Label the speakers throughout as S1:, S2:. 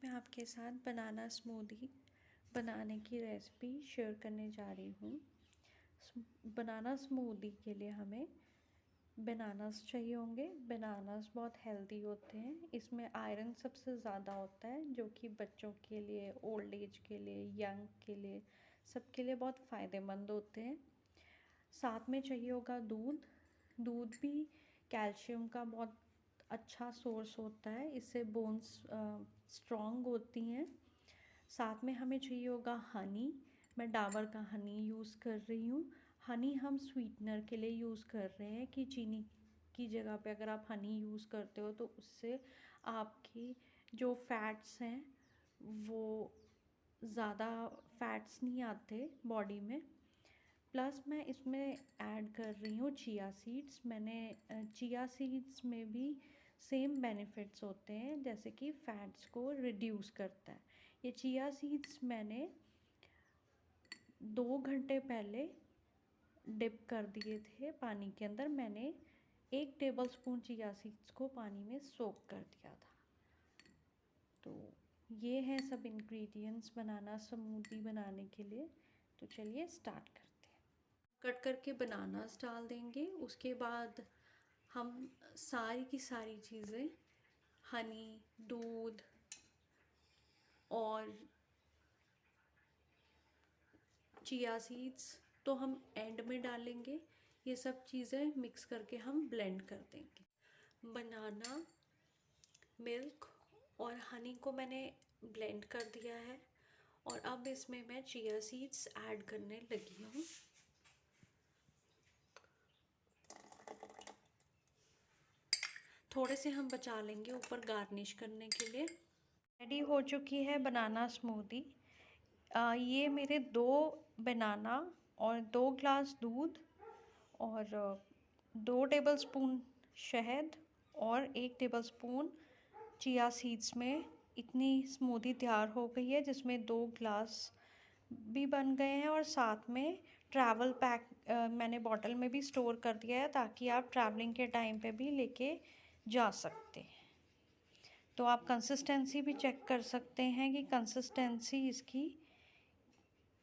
S1: मैं आपके साथ बनाना स्मूदी बनाने की रेसिपी शेयर करने जा रही हूँ। बनाना स्मूदी के लिए हमें बनानास चाहिए होंगे। बनानास बहुत हेल्दी होते हैं, इसमें आयरन सबसे ज़्यादा होता है, जो कि बच्चों के लिए, ओल्ड एज के लिए, यंग के लिए, सबके लिए बहुत फ़ायदेमंद होते हैं। साथ में चाहिए होगा दूध। दूध भी कैल्शियम का बहुत अच्छा सोर्स होता है, इससे बोन्स स्ट्रॉन्ग होती हैं। साथ में हमें चाहिए होगा हनी। मैं डाबर का हनी यूज़ कर रही हूँ। हनी हम स्वीटनर के लिए यूज़ कर रहे हैं कि चीनी की जगह पे अगर आप हनी यूज़ करते हो तो उससे आपकी जो फैट्स हैं वो ज़्यादा फैट्स नहीं आते बॉडी में। प्लस मैं इसमें ऐड कर रही हूँ चिया सीड्स। मैंने चिया सीड्स में भी सेम बेनिफिट्स होते हैं, जैसे कि फैट्स को रिड्यूस करता है। ये चिया सीड्स मैंने 2 घंटे पहले डिप कर दिए थे पानी के अंदर। मैंने 1 टेबलस्पून चिया सीड्स को पानी में सोक कर दिया था। तो ये है सब इंग्रेडिएंट्स बनाना स्मूदी बनाने के लिए। तो चलिए स्टार्ट करते हैं। कट करके बनानास डाल देंगे। उसके बाद हम सारी की सारी चीज़ें, हनी, दूध और चिया सीड्स तो हम एंड में डालेंगे। ये सब चीज़ें मिक्स करके हम ब्लेंड कर देंगे। बनाना, मिल्क और हनी को मैंने ब्लेंड कर दिया है और अब इसमें मैं चिया सीड्स ऐड करने लगी हूँ। थोड़े से हम बचा लेंगे ऊपर गार्निश करने के लिए। रेडी हो चुकी है बनाना स्मूदी। ये मेरे 2 बनाना और 2 ग्लास दूध और 2 टेबलस्पून शहद और 1 टेबलस्पून चिया सीड्स में इतनी स्मूदी तैयार हो गई है, जिसमें 2 ग्लास भी बन गए हैं। और साथ में ट्रैवल पैक मैंने बॉटल में भी स्टोर कर दिया है, ताकि आप ट्रैवलिंग के टाइम पे भी लेके जा सकते हैं। तो आप कंसिस्टेंसी भी चेक कर सकते हैं कि कंसिस्टेंसी इसकी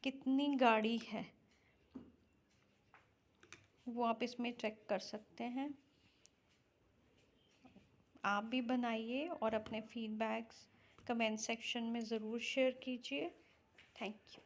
S1: कितनी गाढ़ी है, वो आप इसमें चेक कर सकते हैं। आप भी बनाइए और अपने फीडबैक्स कमेंट सेक्शन में ज़रूर शेयर कीजिए। Thank you.